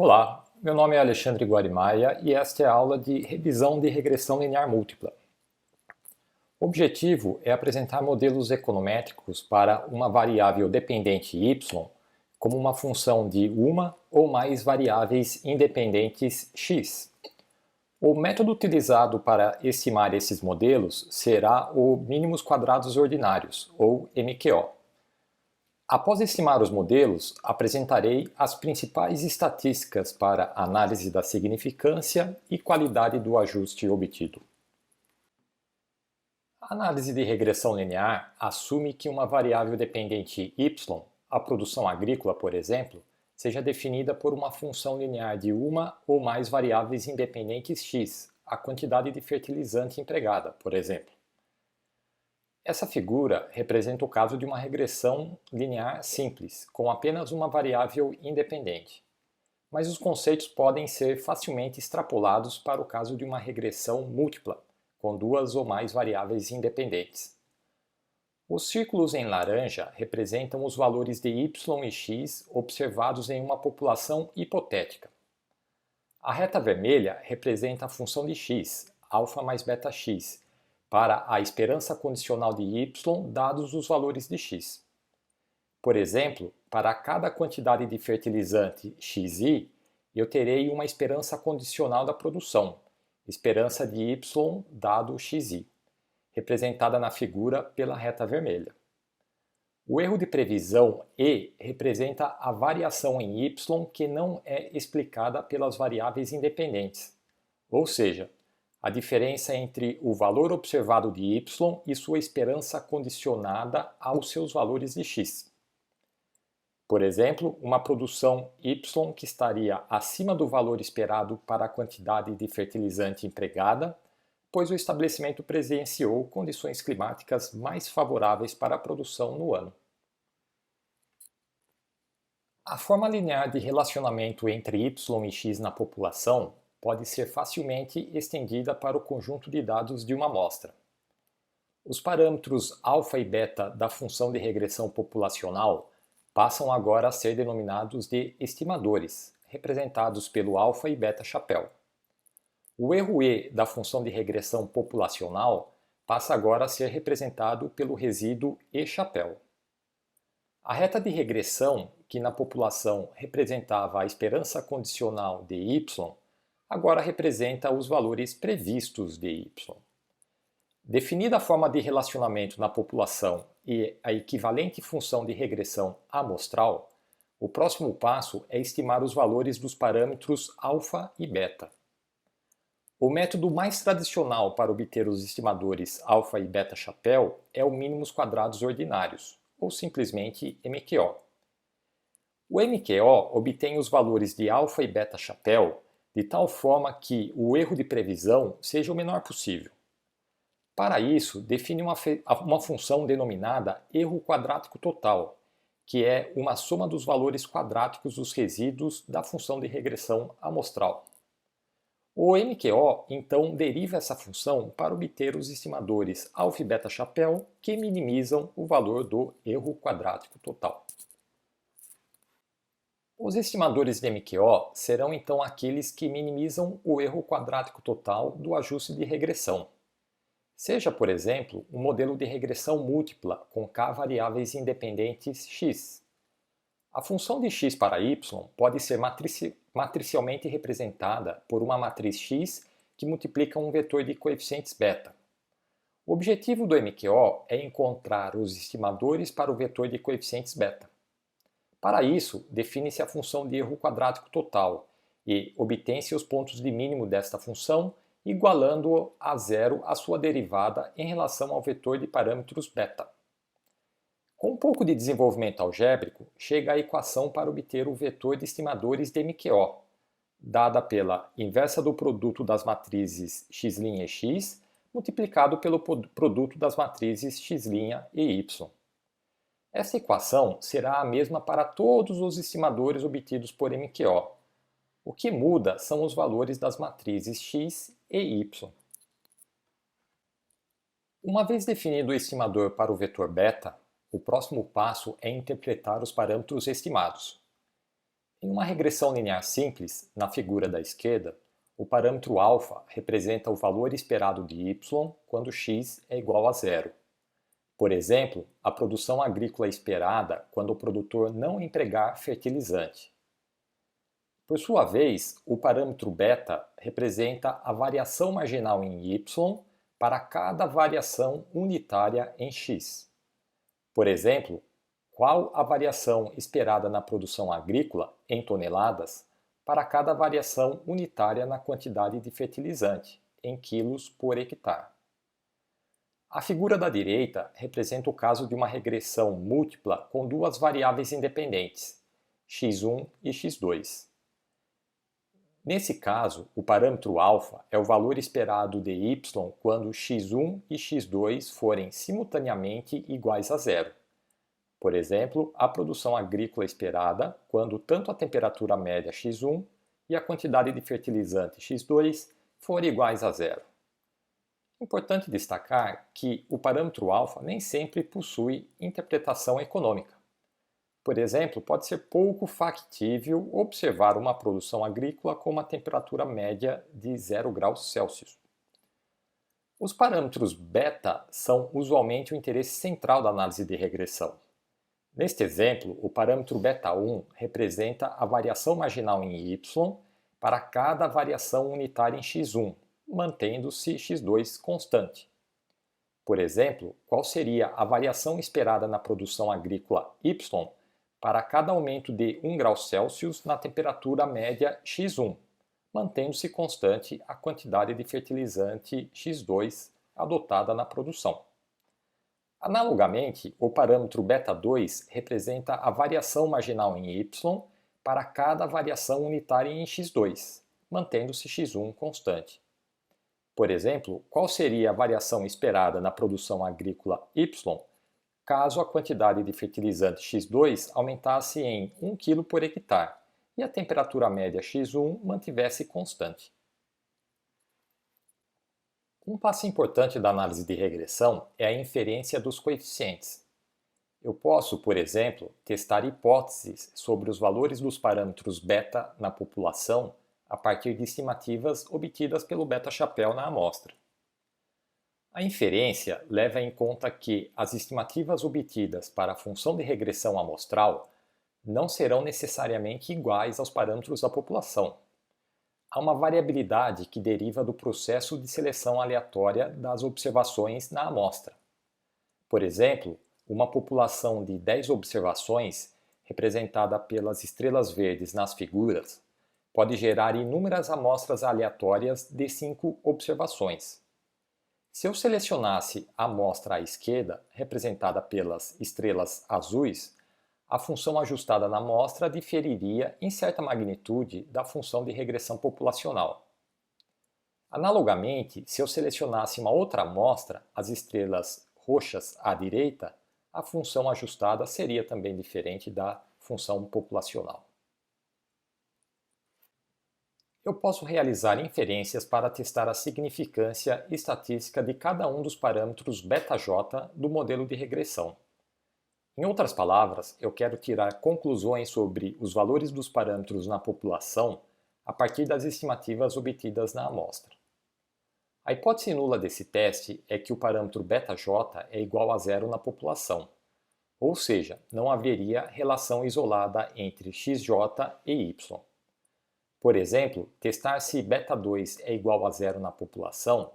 Olá, meu nome é Alexandre Guarimaia e esta é a aula de revisão de regressão linear múltipla. O objetivo é apresentar modelos econométricos para uma variável dependente y como uma função de uma ou mais variáveis independentes x. O método utilizado para estimar esses modelos será o mínimos quadrados ordinários, ou MQO. Após estimar os modelos, apresentarei as principais estatísticas para análise da significância e qualidade do ajuste obtido. A análise de regressão linear assume que uma variável dependente y, a produção agrícola, por exemplo, seja definida por uma função linear de uma ou mais variáveis independentes x, a quantidade de fertilizante empregada, por exemplo. Essa figura representa o caso de uma regressão linear simples, com apenas uma variável independente. Mas os conceitos podem ser facilmente extrapolados para o caso de uma regressão múltipla, com duas ou mais variáveis independentes. Os círculos em laranja representam os valores de y e x observados em uma população hipotética. A reta vermelha representa a função de x, α mais beta(x), para a esperança condicional de y dados os valores de x. Por exemplo, para cada quantidade de fertilizante xi, eu terei uma esperança condicional da produção, esperança de y dado xi, representada na figura pela reta vermelha. O erro de previsão E representa a variação em y que não é explicada pelas variáveis independentes, ou seja, a diferença entre o valor observado de y e sua esperança condicionada aos seus valores de x. Por exemplo, uma produção y que estaria acima do valor esperado para a quantidade de fertilizante empregada, pois o estabelecimento presenciou condições climáticas mais favoráveis para a produção no ano. A forma linear de relacionamento entre y e x na população pode ser facilmente estendida para o conjunto de dados de uma amostra. Os parâmetros α e beta da função de regressão populacional passam agora a ser denominados de estimadores, representados pelo α e beta chapéu. O erro E da função de regressão populacional passa agora a ser representado pelo resíduo E chapéu. A reta de regressão, que na população representava a esperança condicional de y, agora representa os valores previstos de y. Definida a forma de relacionamento na população e a equivalente função de regressão amostral, o próximo passo é estimar os valores dos parâmetros α e beta. O método mais tradicional para obter os estimadores α e beta chapéu é o mínimos quadrados ordinários, ou simplesmente MQO. O MQO obtém os valores de α e beta chapéu de tal forma que o erro de previsão seja o menor possível. Para isso, define uma função denominada erro quadrático total, que é uma soma dos valores quadráticos dos resíduos da função de regressão amostral. O MQO, então, deriva essa função para obter os estimadores α e beta chapéu que minimizam o valor do erro quadrático total. Os estimadores de MQO serão então aqueles que minimizam o erro quadrático total do ajuste de regressão. Seja, por exemplo, um modelo de regressão múltipla com k variáveis independentes x. A função de x para y pode ser matricialmente representada por uma matriz x que multiplica um vetor de coeficientes beta. O objetivo do MQO é encontrar os estimadores para o vetor de coeficientes beta. Para isso, define-se a função de erro quadrático total e obtém-se os pontos de mínimo desta função, igualando a zero a sua derivada em relação ao vetor de parâmetros beta. Com um pouco de desenvolvimento algébrico, chega a equação para obter o vetor de estimadores de MQO, dada pela inversa do produto das matrizes x' e x, multiplicado pelo produto das matrizes x' e y. Essa equação será a mesma para todos os estimadores obtidos por MQO. O que muda são os valores das matrizes x e y. Uma vez definido o estimador para o vetor beta, o próximo passo é interpretar os parâmetros estimados. Em uma regressão linear simples, na figura da esquerda, o parâmetro alfa representa o valor esperado de y quando x é igual a zero. Por exemplo, a produção agrícola esperada quando o produtor não empregar fertilizante. Por sua vez, o parâmetro beta representa a variação marginal em y para cada variação unitária em x. Por exemplo, qual a variação esperada na produção agrícola em toneladas para cada variação unitária na quantidade de fertilizante, em quilos por hectare. A figura da direita representa o caso de uma regressão múltipla com duas variáveis independentes, x1 e x2. Nesse caso, o parâmetro alfa é o valor esperado de y quando x1 e x2 forem simultaneamente iguais a zero. Por exemplo, a produção agrícola esperada quando tanto a temperatura média x1 e a quantidade de fertilizante x2 forem iguais a zero. Importante destacar que o parâmetro alfa nem sempre possui interpretação econômica. Por exemplo, pode ser pouco factível observar uma produção agrícola com uma temperatura média de 0 graus Celsius. Os parâmetros beta são usualmente o interesse central da análise de regressão. Neste exemplo, o parâmetro beta1 representa a variação marginal em y para cada variação unitária em x1, mantendo-se x2 constante. Por exemplo, qual seria a variação esperada na produção agrícola y para cada aumento de 1 grau Celsius na temperatura média x1, mantendo-se constante a quantidade de fertilizante x2 adotada na produção. Analogamente, o parâmetro beta2 representa a variação marginal em y para cada variação unitária em x2, mantendo-se x1 constante. Por exemplo, qual seria a variação esperada na produção agrícola y caso a quantidade de fertilizante x2 aumentasse em 1 kg por hectare e a temperatura média x1 mantivesse constante? Um passo importante da análise de regressão é a inferência dos coeficientes. Eu posso, por exemplo, testar hipóteses sobre os valores dos parâmetros beta na população a partir de estimativas obtidas pelo beta-chapéu na amostra. A inferência leva em conta que as estimativas obtidas para a função de regressão amostral não serão necessariamente iguais aos parâmetros da população. Há uma variabilidade que deriva do processo de seleção aleatória das observações na amostra. Por exemplo, uma população de 10 observações, representada pelas estrelas verdes nas figuras, pode gerar inúmeras amostras aleatórias de 5 observações. Se eu selecionasse a amostra à esquerda, representada pelas estrelas azuis, a função ajustada na amostra diferiria em certa magnitude da função de regressão populacional. Analogamente, se eu selecionasse uma outra amostra, as estrelas roxas à direita, a função ajustada seria também diferente da função populacional. Eu posso realizar inferências para testar a significância estatística de cada um dos parâmetros βj do modelo de regressão. Em outras palavras, eu quero tirar conclusões sobre os valores dos parâmetros na população a partir das estimativas obtidas na amostra. A hipótese nula desse teste é que o parâmetro βj é igual a zero na população, ou seja, não haveria relação isolada entre xj e y. Por exemplo, testar se beta2 é igual a zero na população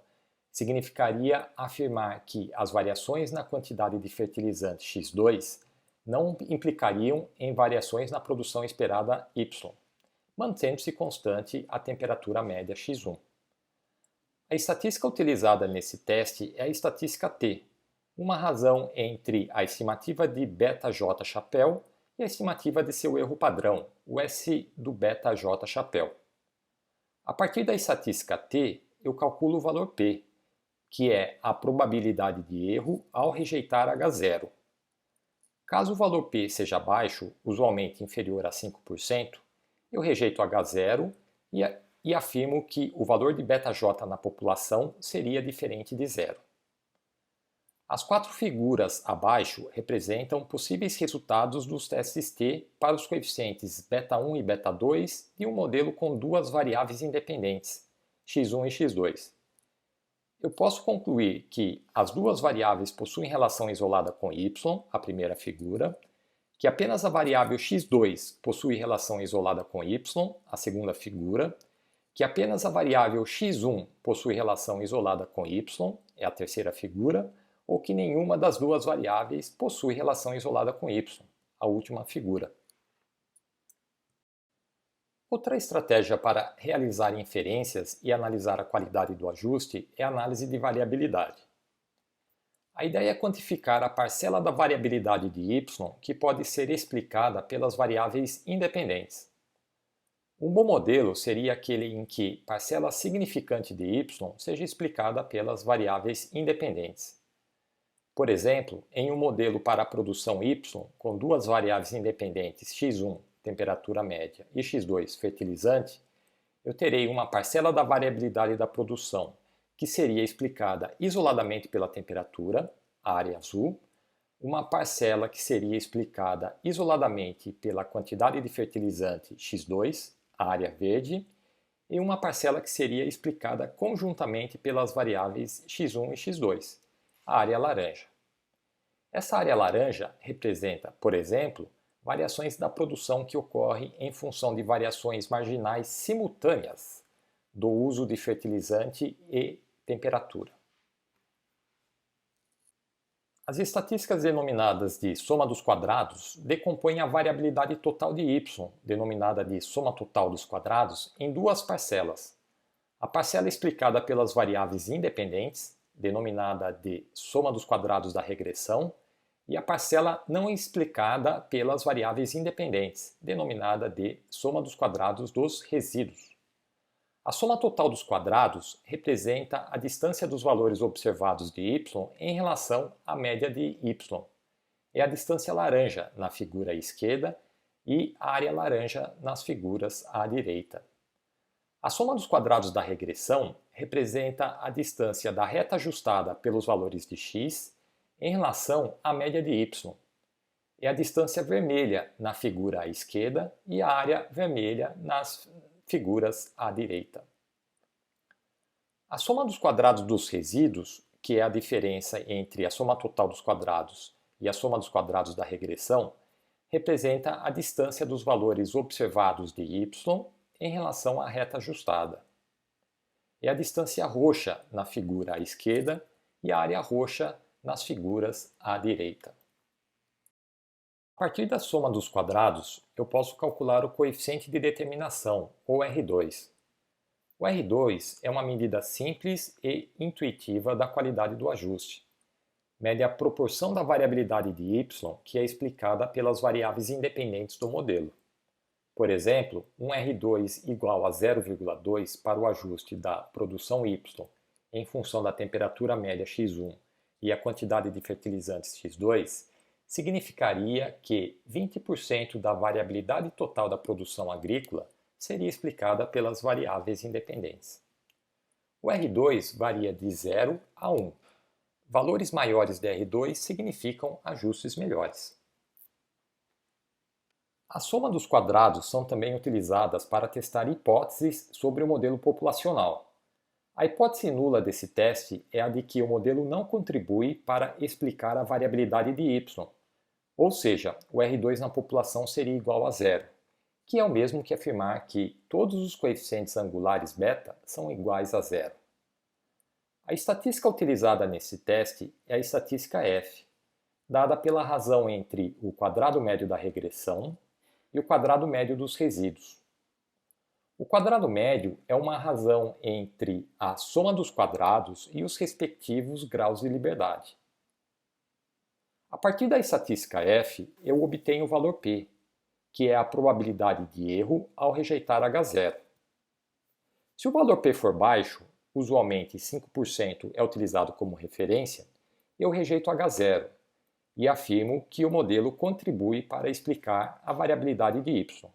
significaria afirmar que as variações na quantidade de fertilizante x2 não implicariam em variações na produção esperada y, mantendo-se constante a temperatura média x1. A estatística utilizada nesse teste é a estatística T, uma razão entre a estimativa de βj-chapéu e a estimativa de seu erro padrão, o S do βj-chapéu. A partir da estatística T, eu calculo o valor P, que é a probabilidade de erro ao rejeitar H0. Caso o valor P seja baixo, usualmente inferior a 5%, eu rejeito H0 e afirmo que o valor de βj na população seria diferente de zero. As quatro figuras abaixo representam possíveis resultados dos testes T para os coeficientes beta1 e beta2 de um modelo com duas variáveis independentes, x1 e x2. Eu posso concluir que as duas variáveis possuem relação isolada com y, a primeira figura, que apenas a variável x2 possui relação isolada com y, a segunda figura, que apenas a variável x1 possui relação isolada com y, é a terceira figura, ou que nenhuma das duas variáveis possui relação isolada com y, a última figura. Outra estratégia para realizar inferências e analisar a qualidade do ajuste é a análise de variabilidade. A ideia é quantificar a parcela da variabilidade de y que pode ser explicada pelas variáveis independentes. Um bom modelo seria aquele em que parcela significante de y seja explicada pelas variáveis independentes. Por exemplo, em um modelo para a produção y com duas variáveis independentes x1, temperatura média, e x2, fertilizante, eu terei uma parcela da variabilidade da produção que seria explicada isoladamente pela temperatura, a área azul, uma parcela que seria explicada isoladamente pela quantidade de fertilizante x2, a área verde, e uma parcela que seria explicada conjuntamente pelas variáveis x1 e x2, a área laranja. Essa área laranja representa, por exemplo, variações da produção que ocorrem em função de variações marginais simultâneas do uso de fertilizante e temperatura. As estatísticas denominadas de soma dos quadrados decompõem a variabilidade total de y, denominada de soma total dos quadrados, em duas parcelas. A parcela explicada pelas variáveis independentes, denominada de soma dos quadrados da regressão, e a parcela não explicada pelas variáveis independentes, denominada de soma dos quadrados dos resíduos. A soma total dos quadrados representa a distância dos valores observados de y em relação à média de y. É a distância laranja na figura à esquerda e a área laranja nas figuras à direita. A soma dos quadrados da regressão representa a distância da reta ajustada pelos valores de x em relação à média de y. É a distância vermelha na figura à esquerda e a área vermelha nas figuras à direita. A soma dos quadrados dos resíduos, que é a diferença entre a soma total dos quadrados e a soma dos quadrados da regressão, representa a distância dos valores observados de y em relação à reta ajustada. É a distância roxa na figura à esquerda e a área roxa nas figuras à direita. A partir da soma dos quadrados, eu posso calcular o coeficiente de determinação, ou R2. O R2 é uma medida simples e intuitiva da qualidade do ajuste. Mede a proporção da variabilidade de y que é explicada pelas variáveis independentes do modelo. Por exemplo, um R2 igual a 0,2 para o ajuste da produção y em função da temperatura média x1 e a quantidade de fertilizantes x2, significaria que 20% da variabilidade total da produção agrícola seria explicada pelas variáveis independentes. O R2 varia de 0 a 1. Valores maiores de R2 significam ajustes melhores. A soma dos quadrados são também utilizadas para testar hipóteses sobre o modelo populacional. A hipótese nula desse teste é a de que o modelo não contribui para explicar a variabilidade de y, ou seja, o R2 na população seria igual a zero, que é o mesmo que afirmar que todos os coeficientes angulares beta são iguais a zero. A estatística utilizada nesse teste é a estatística F, dada pela razão entre o quadrado médio da regressão e o quadrado médio dos resíduos. O quadrado médio é uma razão entre a soma dos quadrados e os respectivos graus de liberdade. A partir da estatística F, eu obtenho o valor P, que é a probabilidade de erro ao rejeitar H0. Se o valor P for baixo, usualmente 5% é utilizado como referência, eu rejeito H0 e afirmo que o modelo contribui para explicar a variabilidade de y.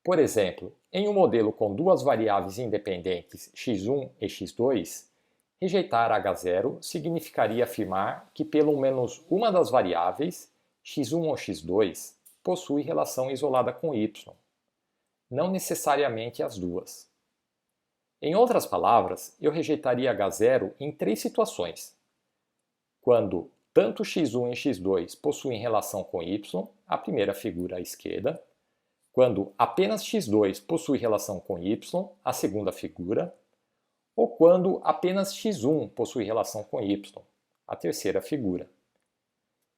Por exemplo, em um modelo com duas variáveis independentes x1 e x2, Rejeitar H0 significaria afirmar que pelo menos uma das variáveis, x1 ou x2, possui relação isolada com y, não necessariamente as duas. Em outras palavras, eu rejeitaria H0 em três situações. Quando tanto x1 e x2 possuem relação com y, a primeira figura à esquerda. Quando apenas x2 possui relação com y, a segunda figura. Ou quando apenas x1 possui relação com y, a terceira figura.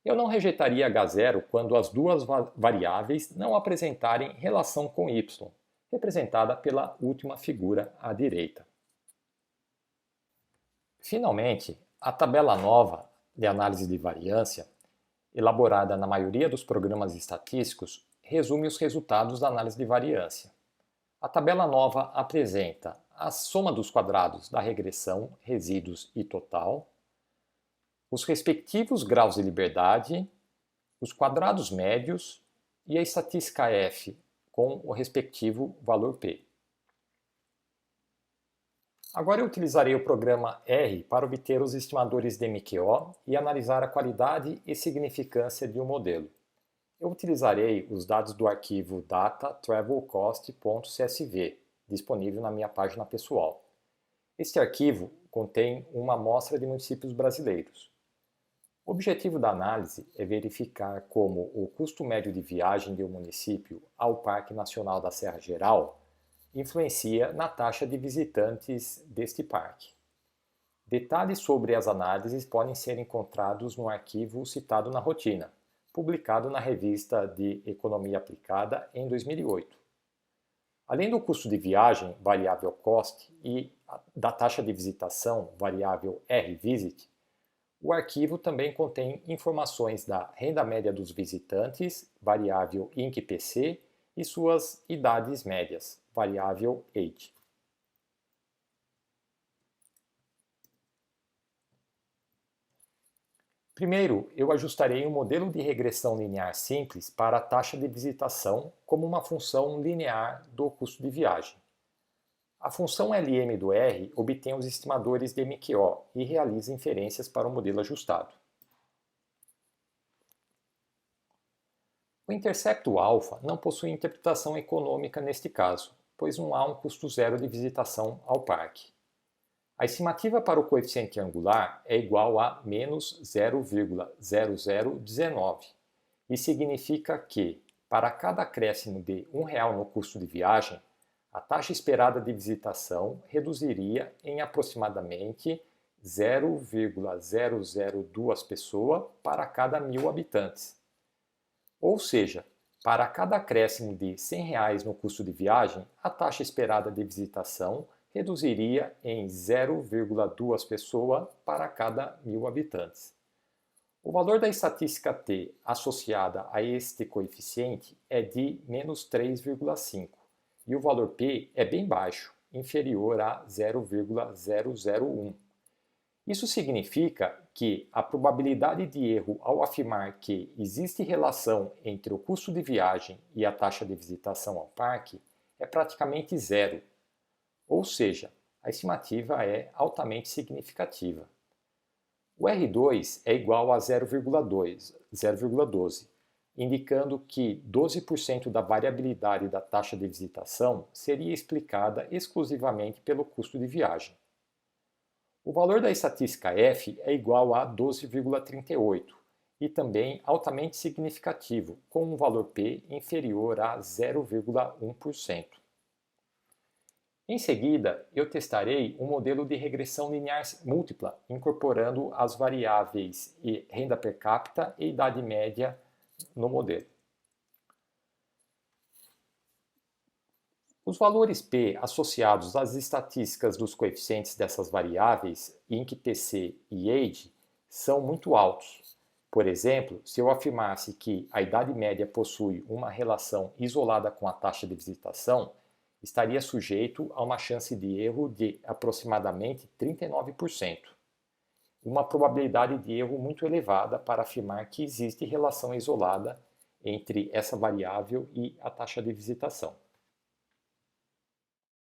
Eu não rejeitaria H0 quando as duas variáveis não apresentarem relação com y, representada pela última figura à direita. Finalmente, a tabela nova de análise de variância, elaborada na maioria dos programas estatísticos, resume os resultados da análise de variância. A tabela nova apresenta a soma dos quadrados da regressão, resíduos e total, os respectivos graus de liberdade, os quadrados médios e a estatística F com o respectivo valor P. Agora eu utilizarei o programa R para obter os estimadores de MQO e analisar a qualidade e significância de um modelo. Eu utilizarei os dados do arquivo data.travelcost.csv, disponível na minha página pessoal. Este arquivo contém uma amostra de municípios brasileiros. O objetivo da análise é verificar como o custo médio de viagem de um município ao Parque Nacional da Serra Geral influencia na taxa de visitantes deste parque. Detalhes sobre as análises podem ser encontrados no arquivo citado na rotina, publicado na Revista de Economia Aplicada em 2008. Além do custo de viagem, variável cost, e da taxa de visitação, variável rvisit, o arquivo também contém informações da renda média dos visitantes, variável INCPC, e suas idades médias, variável age. Primeiro, eu ajustarei um modelo de regressão linear simples para a taxa de visitação como uma função linear do custo de viagem. A função LM do R obtém os estimadores de MQO e realiza inferências para o modelo ajustado. O intercepto alfa não possui interpretação econômica neste caso, pois não há um custo zero de visitação ao parque. A estimativa para o coeficiente angular é igual a menos 0,0019 e significa que, para cada acréscimo de R$ 1 no custo de viagem, a taxa esperada de visitação reduziria em aproximadamente 0,002 pessoas para cada 1.000 habitantes. Ou seja, para cada acréscimo de R$ 100 no custo de viagem, a taxa esperada de visitação reduziria em 0,2 pessoas para cada 1.000 habitantes. O valor da estatística T associada a este coeficiente é de menos 3,5 e o valor P é bem baixo, inferior a 0,001. Isso significa que a probabilidade de erro ao afirmar que existe relação entre o custo de viagem e a taxa de visitação ao parque é praticamente zero. Ou seja, a estimativa é altamente significativa. O R2 é igual a 0,12, indicando que 12% da variabilidade da taxa de visitação seria explicada exclusivamente pelo custo de viagem. O valor da estatística F é igual a 12,38 e também altamente significativo, com um valor P inferior a 0,1%. Em seguida, eu testarei um modelo de regressão linear múltipla, incorporando as variáveis renda per capita e idade média no modelo. Os valores P associados às estatísticas dos coeficientes dessas variáveis, INCPC e age, são muito altos. Por exemplo, se eu afirmasse que a idade média possui uma relação isolada com a taxa de visitação, estaria sujeito a uma chance de erro de aproximadamente 39%. Uma probabilidade de erro muito elevada para afirmar que existe relação isolada entre essa variável e a taxa de visitação.